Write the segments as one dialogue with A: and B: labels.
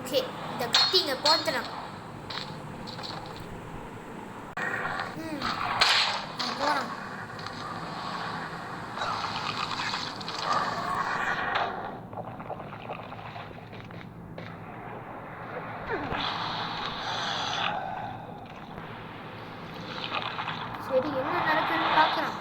A: Okay, இந்த கத்தி இங்கே போத்துறேன். போகிறேன். சரி, என்ன நடக்குதுன்னு பார்க்குறேன்.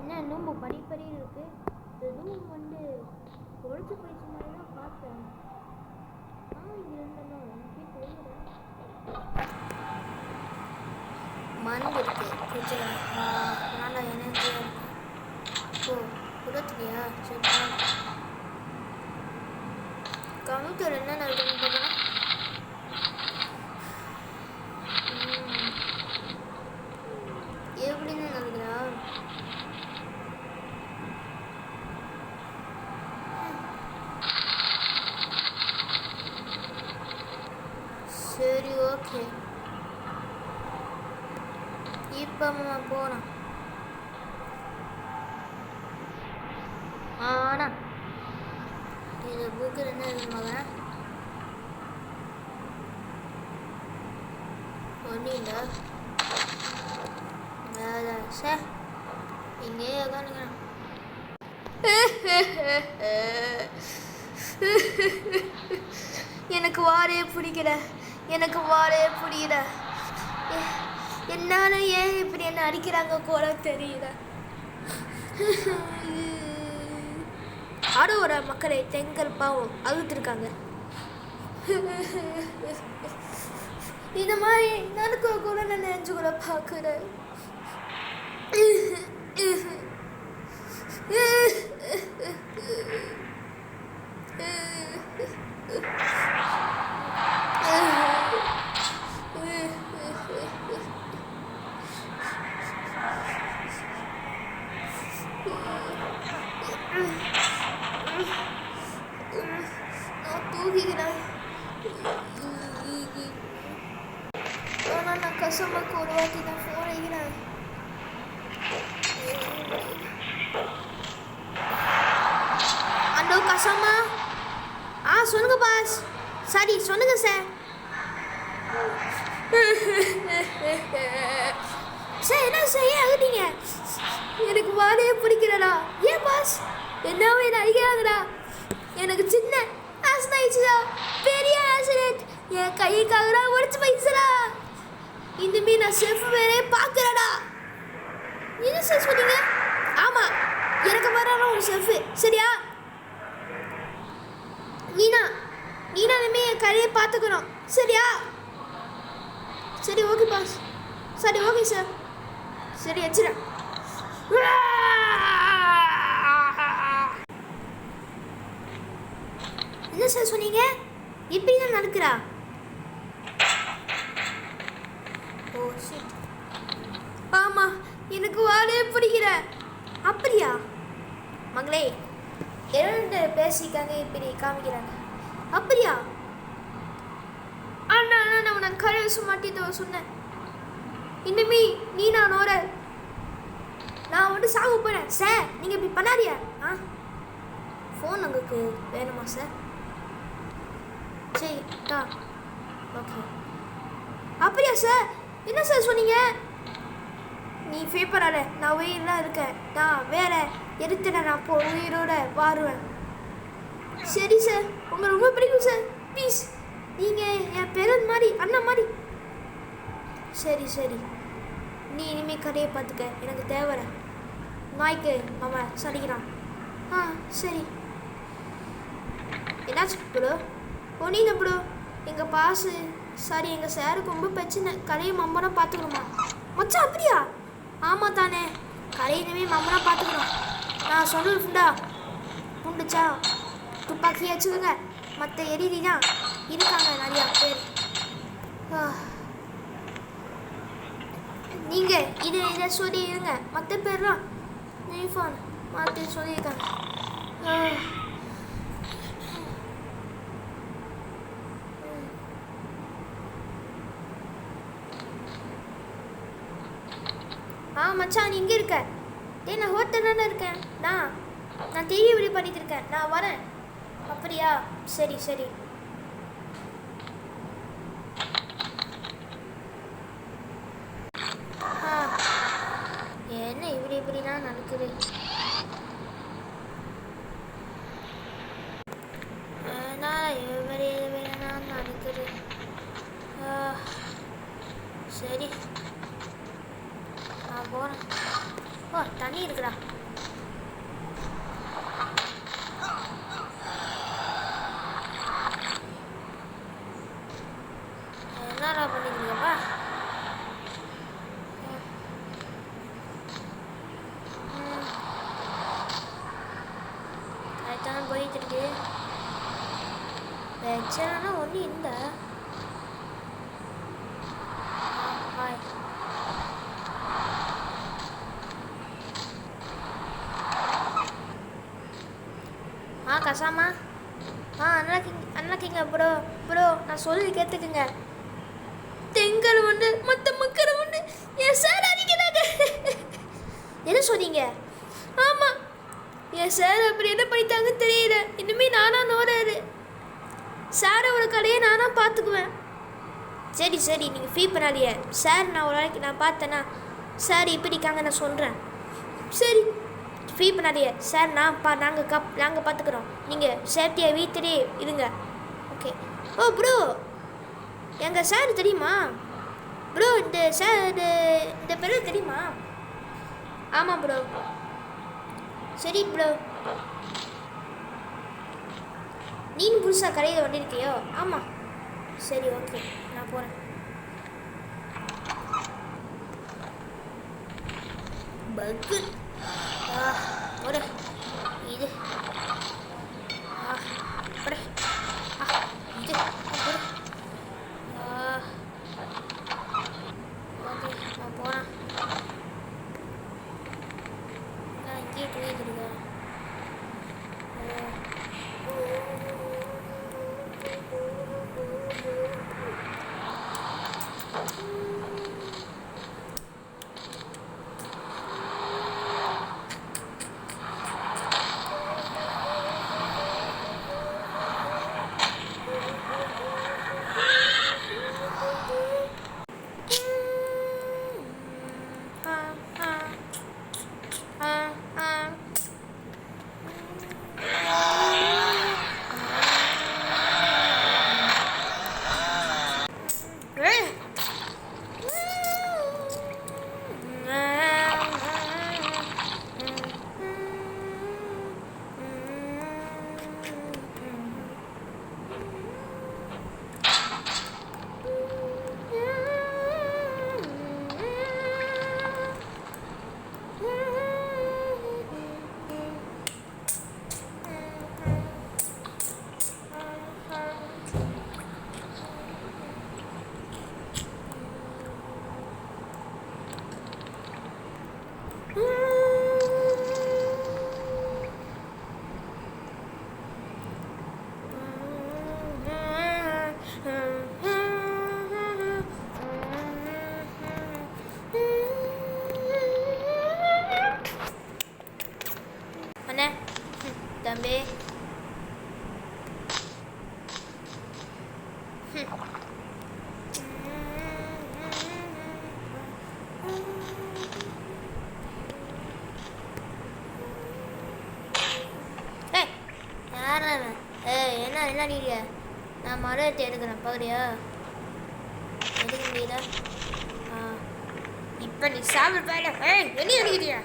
A: என்ன நோம்பு படிப்படியில் இருக்கு. இந்த ரூம் வந்து ஒழிச்சு போயிடுச்சு மாதிரி தான் பார்த்தேன். இங்கே இருந்தேன்னா எனக்கே தெரியல. மண் இருக்கு கொஞ்சம் நல்லா எனர்ஜியாக இருக்கு. ஓ, உடத்துலையா? சரி, கம்ப்யூட்டர் என்ன நடக்குதுன்னு பார்க்கலாம். எப்படின்னு நடக்குதா? சரி, ஓகே. இப்போ போகிறோம். ஆனா இது புக்கு என்ன மகன் ஒன்றும் இல்லை. சார் இங்கே உட்காந்துக்கிறேன். எனக்கு வாரே பிடிக்கல. என்னால ஏன் இப்படி என்ன அடிக்கிறாங்க கூட தெரியல. ஆடோட மக்களை தெங்கல் பாவம் அழுத்திருக்காங்க. இந்த மாதிரி நடக்க கூட நான் நினைச்சு கூட பார்க்குறேன். நான் தூக்கிக்கிறேன். ஆனால் நான் கஷ்டமாக்கு ஒரு வாட்டி நான் ஃபோன் வைக்கிறேன். அண்டோ கஷ்டமா? சொல்லுங்க பாஸ். சரி, சொல்லுங்க சார். சார் என்ன செய்ய ஆகுறீங்க? எனக்கு வாழையே பிடிக்கிறடா. ஏன் பாஸ் என்னவே அடிக்கிறாங்கடா? எனக்கு சின்ன ஆக்சிடென்ட் ஆயிடுச்சுடா. பெரிய ஆக்சிடென்ட். என் கைக்காகடா உடச்சு போயிடுச்சுடா. இனிமே நான் செஃப் வேலையே பார்க்குறடா. என்ன சார் சொன்னீங்க? ஆமாம், எனக்கு வரான ஒரு செஃப். சரியா? நீனா இனிமே என் கடையை பார்த்துக்கணும். சரியா? சரி, ஓகே பாஸ். சரி, ஓகே சார். சரி, வச்சுறேன். என்ன சார் சொன்னீங்க? இப்படி தான் நடக்கிறா? Oh shit. ஆமாம், எனக்கு வாழையே பிடிக்கிற. அப்படியா? மகளே, இரண்டு பேசிக்காங்க இப்படி காமிக்கிறாங்க. அப்படியா? அண்ணா நான் உனக்கு கழுவி மாட்டிட்டு சொன்னேன். இனிமே நீ நான் ஓர நான் வந்து சாக போகிறேன். சார் நீங்கள் இப்படி பண்ணாதியா? ஃபோன் உங்களுக்கு வேணுமா சார்? சரி தா. ஓகே. அப்படியா சார்? என்ன சார் சொன்னீங்க? நீ பேப்பரால நான் உயிரெலாம் இருக்கேன். நான் வேற எடுத்துட நான் உயிரோட வாருவேன். சரி சார், உங்களை ரொம்ப பிடிக்கும் சார். ப்ளீஸ், நீங்கள் என் பேரன் மாதிரி, அண்ணன் மாதிரி. சரி சரி, நீ இனிமேல் கடையை பார்த்துக்க. எனக்கு தேவை. நாய்க்கு அவன் சடிக்கிறான். சரி. என்னாச்சு ப்ரோ? ஒன்றும் ப்ரோ, எங்கள் பாஸு சாரி எங்கள் சாருக்கு ரொம்ப பிரச்சனை. கடையை மம்பனா பார்த்துக்கணுமா? மச்சான் அப்படியா? ஆமாம் தானே, கடையை இனிமேல் மம்பனா பார்த்துக்கணும். நான் சொல்லுண்டா உண்டுச்சா? துப்பாக்கியை வச்சுக்கோங்க. மற்ற எரிதி தான் இருக்காங்க நிறையா பேர். நீங்கள் இதை சொல்லிடுங்க. மற்ற பேர்லாம் யூனிஃபார்ம் மாற்றி சொல்லியிருக்காங்க. மச்சான் நீ இங்கே இருக்க? டேய் நான் ஹோட்டல் தானே இருக்கேன். நான் டெலிவரி பண்ணிட்டு இருக்கேன். நான் வரேன். அப்படியா? சரி சரி. என்ன இப்படிலாம் நடக்குது? நடக்குது. சரி நான் போகிறேன். தண்ணி இருக்குடா. என்னடா பண்ணிருக்கப்பா? கரெக்டாக போயிட்டு இருக்கு. பிரச்சனைனா ஒன்றும் இல்லை. கசாமா அண்ணாக்கிங்க ப்ரோ நான் சொல்லி கேட்டுக்குங்க. தெங்கல் ஒன்று மற்ற மக்கள் ஒன்று என் சார் அடிக்கிறாங்க. என்ன சொன்னீங்க? ஆமாம் என் சார் அப்படி என்ன பண்ணிட்டாங்கன்னு தெரியல. இனிமேல் நானா நோறாரு. சாரோட கடையை நானாக பார்த்துக்குவேன். சரி சரி நீங்கள் ஃபீல் பண்ணாதீங்க. சார் நான் ஒரு நாளைக்கு நான் பார்த்தேன்னா சார் இப்படிக்காங்க நான் சொல்கிறேன். சரி ஃபீல் பண்ணாதீங்க சார். நாங்கள் பார்த்துக்குறோம். நீங்கள் சேஃப்டியாக வீட்டிலே இருங்க. ஓகே. ப்ரோ எங்கள் சார் தெரியுமா ப்ரோ? இந்த பேர் தெரியுமா? ஆமாம் ப்ரோ. சரி ப்ரோ. நீனும் புதுசாக கடையில் வந்திருக்கியோ? ஆமாம். சரி ஓகே நான் போகிறேன். பக்கு ஒரு இது இது ஓகே நான் போகிறேன். இங்கேயே தூங்கிட்டுருக்கேன். தம்பி என்ன நீங்க? நான் மரத்தை எடுக்கிறேன் பகுதியா எடுக்க முடியல. இப்போ நீ சாப்பிட போயிட. வெளியே எடுக்கிறியா?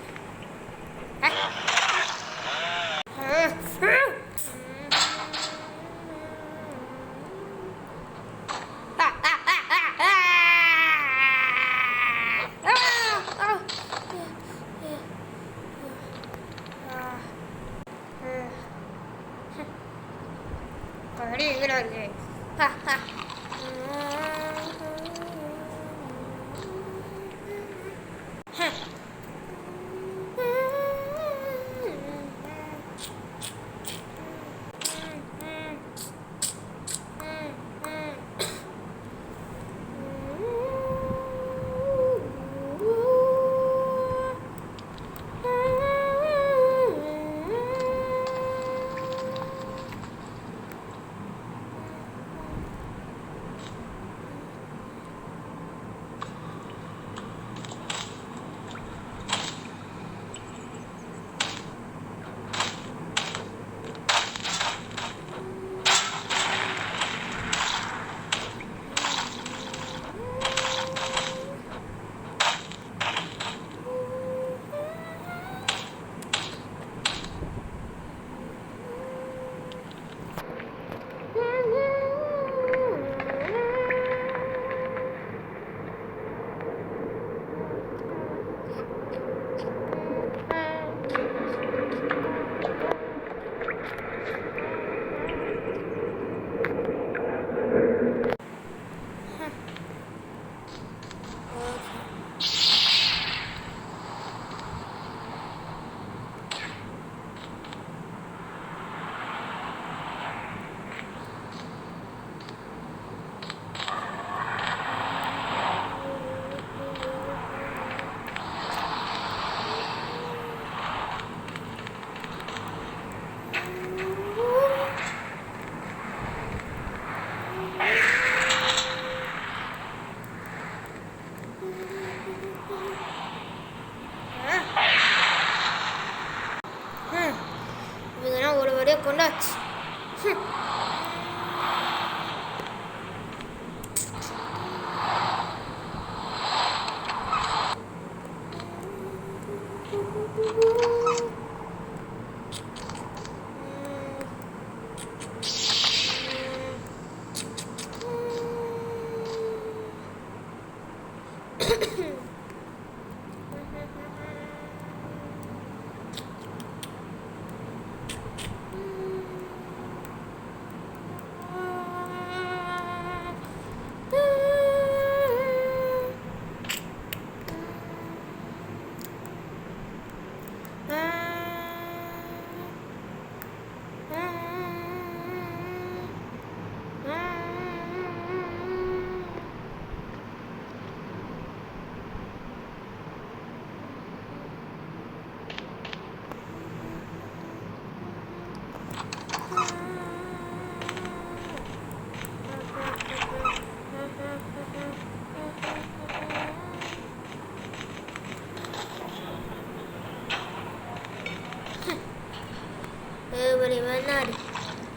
A: Everybody banana.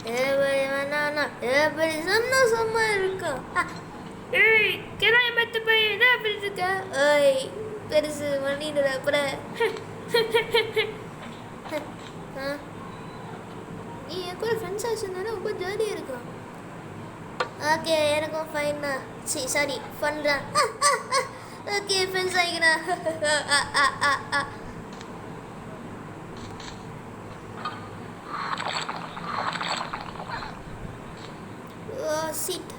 A: Everybody banana. Everybody sama இருக்கா. ஏய் கிராய் மத்த பையன் என்ன பண்ணிட்டு இருக்க? ஏய் பெருசு பண்ணிடுற அப்புறம். நீ என் கூட ஃப்ரெண்ட்ஸ் ஆச்சுனால ரொம்ப ஜாலியாக இருக்கும். ஓகே எனக்கும் ஃபைன் தான். சாரி ஃபன் தான். ஓகே ஃப்ரெண்ட்ஸ் ஆகிக்கிறேன். ஓ சீட்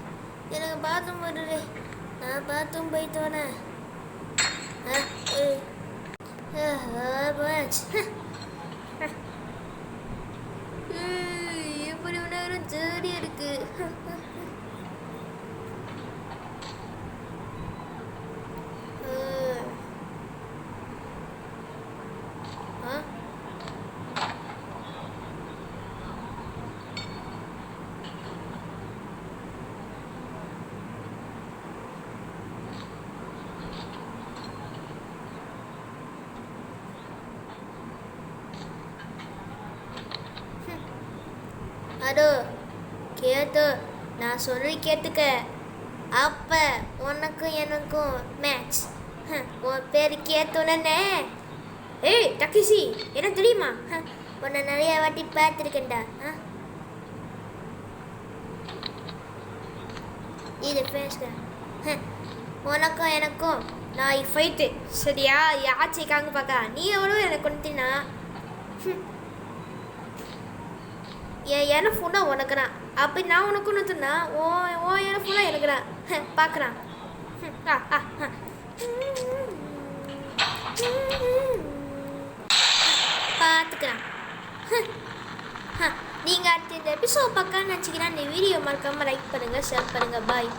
A: எனக்கு பாத்ரூம் வருது. நான் பாத்ரூம் போயிட்டு வரேன். எப்படி நேரம் ஜாலியாக இருக்கு. அதோ கேட்டு நான் சொல்லி கேட்டுக்க. அப்போ உனக்கும் எனக்கும் மேட்ச். உன் பேர் கேட்டுனே. ஏய் டக்கிசி என்ன தெரியுமா? உன்னை நிறைய வாட்டி பார்த்துருக்கேன்டா. இது பேசுகிறேன். உனக்கும் எனக்கும் நான் ஃபைட்டு சரியா? யாச்சிக்காங்க பார்க்க நீ எவ்வளோ எனக்கு கொண்டுனா என் எனஃபோனா உனக்குறான். அப்படி நான் உனக்கு ஒன்றுனா ஓ எனஃபோனா எனக்குறான். பார்க்குறான் பார்த்துக்கிறான். நீங்கள் அடுத்த இந்த எபிசோட் பார்க்கணும்னு நினச்சிக்கிறேன். இந்த வீடியோ மறக்காமல் லைக் பண்ணுங்கள், ஷேர் பண்ணுங்கள். பாய்.